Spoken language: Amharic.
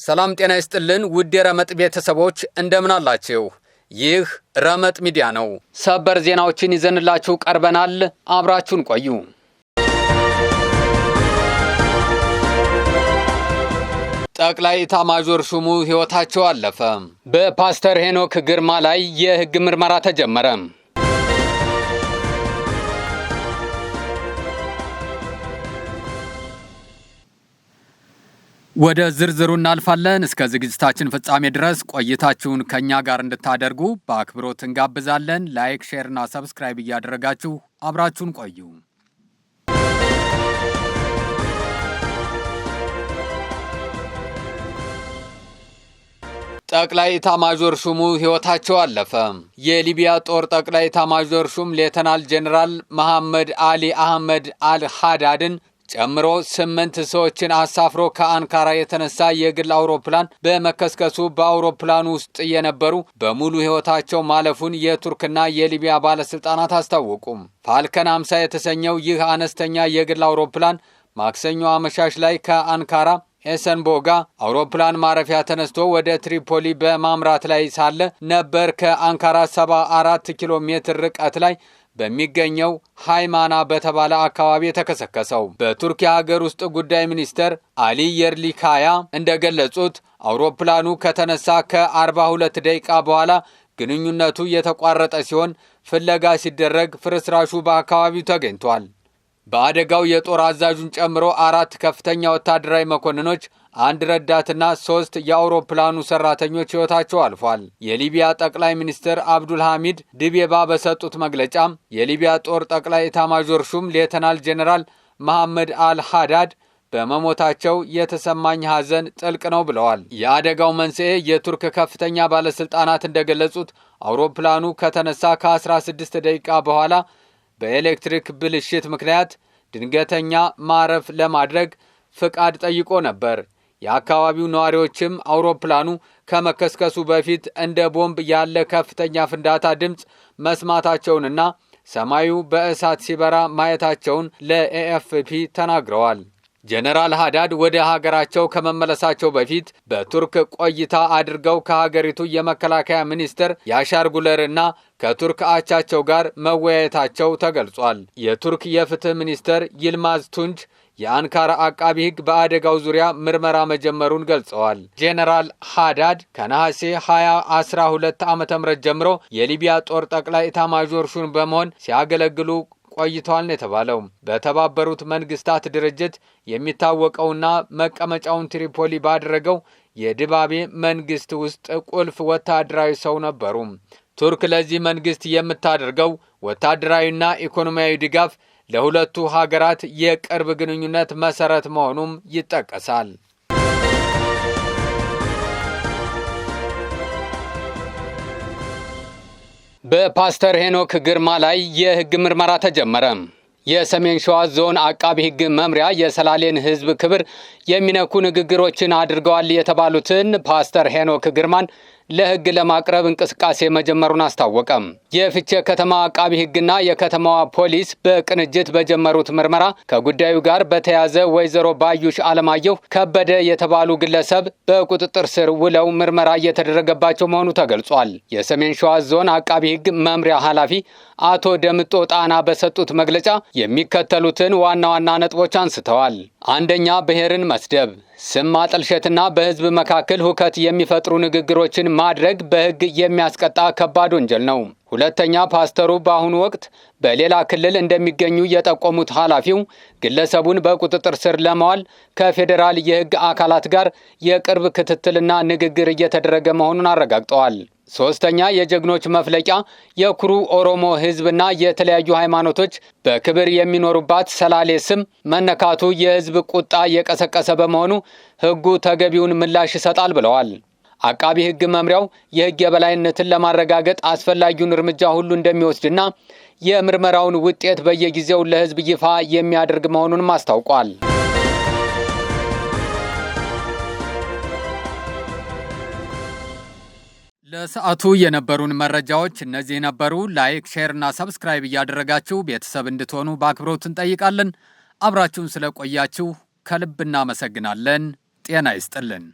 ሰላም ጤና ይስጥልን ውድ የረመጥ ቤተሰቦች እንደምን አላችሁ? ይህ ረመጥ ሚዲያ ነው። ሰበር ዜናዎችን ይዘንላችሁ ቀርበናል። አብራችሁን ቆዩ። ጠቅላይ ኤታማዦር ሹሙ ሕይወታቸው አለፈ። በፓስተር ሄኖክ ግርማ ላይ የሕግ ምርመራ ተጀመረ። ወደ ዝርዝሩ እናልፋለን። እስከ ዝግጅታችን ፍጻሜ ድረስ ቆይታችሁን ከኛ ጋር እንድታደርጉ በአክብሮት እንጋብዛለን። ላይክ፣ ሼር እና ሰብስክራይብ እያደረጋችሁ አብራችሁን ቆዩ። ጠቅላይ ኤታማዦር ሹሙ ሕይወታቸው አለፈ። የሊቢያ ጦር ጠቅላይ ኤታማዦር ሹም ሌተናል ጄኔራል መሐመድ አሊ አህመድ አልሃዳድን ጨምሮ 8 ሰዎችን አሳፍሮ ከአንካራ የተነሳ የግል አውሮፕላን በመከስከሱ በአውሮፕላኑ ውስጥ የነበሩ በሙሉ ሕይወታቸው ማለፉን የቱርክና የሊቢያ ባለስልጣናት አስታወቁ። ፋልከን 50 የተሰኘው ይህ አነስተኛ የግል አውሮፕላን ማክሰኞ አመሻሽ ላይ ከአንካራ ኤሰንቦጋ አውሮፕላን ማረፊያ ተነስቶ ወደ ትሪፖሊ በማምራት ላይ ሳለ ነበር ከአንካራ 74 ኪሎ ሜትር ርቀት ላይ በሚገኘው ሃይማና በተባለ አካባቢ የተከሰከሰው። በቱርክ የሀገር ውስጥ ጉዳይ ሚኒስተር አሊ የርሊካያ እንደገለጹት አውሮፕላኑ ከተነሳ ከ42 ደቂቃ በኋላ ግንኙነቱ የተቋረጠ ሲሆን ፍለጋ ሲደረግ ፍርስራሹ በአካባቢው ተገኝቷል። በአደጋው የጦር አዛዡን ጨምሮ 4 ከፍተኛ ወታደራዊ መኮንኖች፣ 1 ረዳትና 3 የአውሮፕላኑ ሰራተኞች ሕይወታቸው አልፏል። የሊቢያ ጠቅላይ ሚኒስትር አብዱልሐሚድ ድቤባ በሰጡት መግለጫ የሊቢያ ጦር ጠቅላይ ኤታማዦር ሹም ሌተናል ጄኔራል መሐመድ አልሃዳድ በመሞታቸው የተሰማኝ ሐዘን ጥልቅ ነው ብለዋል። የአደጋው መንስኤ የቱርክ ከፍተኛ ባለስልጣናት እንደገለጹት አውሮፕላኑ ከተነሳ ከ16 ደቂቃ በኋላ በኤሌክትሪክ ብልሽት ምክንያት ድንገተኛ ማረፍ ለማድረግ ፍቃድ ጠይቆ ነበር። የአካባቢው ነዋሪዎችም አውሮፕላኑ ከመከስከሱ በፊት እንደ ቦምብ ያለ ከፍተኛ ፍንዳታ ድምፅ መስማታቸውንና ሰማዩ በእሳት ሲበራ ማየታቸውን ለኤኤፍፒ ተናግረዋል። ጄኔራል ሃዳድ ወደ ሀገራቸው ከመመለሳቸው በፊት በቱርክ ቆይታ አድርገው ከሀገሪቱ የመከላከያ ሚኒስትር ያሻር ጉለርና ከቱርክ አቻቸው ጋር መወያየታቸው ተገልጿል። የቱርክ የፍትህ ሚኒስትር ይልማዝ ቱንጅ የአንካራ አቃቢ ሕግ በአደጋው ዙሪያ ምርመራ መጀመሩን ገልጸዋል። ጄኔራል ሃዳድ ከነሐሴ 2012 ዓ.ም ጀምሮ የሊቢያ ጦር ጠቅላይ ኤታማዦር ሹም በመሆን ሲያገለግሉ ቆይተዋል ነው የተባለው። በተባበሩት መንግስታት ድርጅት የሚታወቀውና መቀመጫውን ትሪፖሊ ባደረገው የድባቤ መንግስት ውስጥ ቁልፍ ወታደራዊ ሰው ነበሩ። ቱርክ ለዚህ መንግስት የምታደርገው ወታደራዊና ኢኮኖሚያዊ ድጋፍ ለሁለቱ ሀገራት የቅርብ ግንኙነት መሰረት መሆኑም ይጠቀሳል። በፓስተር ሄኖክ ግርማ ላይ የሕግ ምርመራ ተጀመረ። የሰሜን ሸዋ ዞን አቃቢ ሕግ መምሪያ የሰላሌን ሕዝብ ክብር የሚነኩ ንግግሮችን አድርገዋል የተባሉትን ፓስተር ሄኖክ ግርማን ለሕግ ለማቅረብ እንቅስቃሴ መጀመሩን አስታወቀ። የፍቼ ከተማ አቃቢ ሕግና የከተማዋ ፖሊስ በቅንጅት በጀመሩት ምርመራ ከጉዳዩ ጋር በተያያዘ ወይዘሮ ባዩሽ አለማየሁ ከበደ የተባሉ ግለሰብ በቁጥጥር ስር ውለው ምርመራ እየተደረገባቸው መሆኑ ተገልጿል። የሰሜን ሸዋ ዞን አቃቢ ሕግ መምሪያ ኃላፊ አቶ ደምጦ ጣና በሰጡት መግለጫ የሚከተሉትን ዋና ዋና ነጥቦች አንስተዋል። አንደኛ፣ ብሔርን መስደብ፣ ስም ማጠልሸትና በህዝብ መካከል ሁከት የሚፈጥሩ ንግግሮችን ማድረግ በሕግ የሚያስቀጣ ከባድ ወንጀል ነው። ሁለተኛ፣ ፓስተሩ በአሁኑ ወቅት በሌላ ክልል እንደሚገኙ የጠቆሙት ኃላፊው ግለሰቡን በቁጥጥር ስር ለማዋል ከፌዴራል የሕግ አካላት ጋር የቅርብ ክትትልና ንግግር እየተደረገ መሆኑን አረጋግጠዋል። ሶስተኛ፣ የጀግኖች መፍለቂያ የኩሩ ኦሮሞ ህዝብና የተለያዩ ሃይማኖቶች በክብር የሚኖሩባት ሰላሌ ስም መነካቱ የህዝብ ቁጣ የቀሰቀሰ በመሆኑ ሕጉ ተገቢውን ምላሽ ይሰጣል ብለዋል። አቃቢ ሕግ መምሪያው የሕግ የበላይነትን ለማረጋገጥ አስፈላጊውን እርምጃ ሁሉ እንደሚወስድና የምርመራውን ውጤት በየጊዜው ለህዝብ ይፋ የሚያደርግ መሆኑንም አስታውቋል። ለሰዓቱ የነበሩን መረጃዎች እነዚህ ነበሩ። ላይክ፣ ሼር እና ሰብስክራይብ እያደረጋችሁ ቤተሰብ እንድትሆኑ በአክብሮት እንጠይቃለን። አብራችሁን ስለቆያችሁ ከልብ እናመሰግናለን። ጤና ይስጥልን።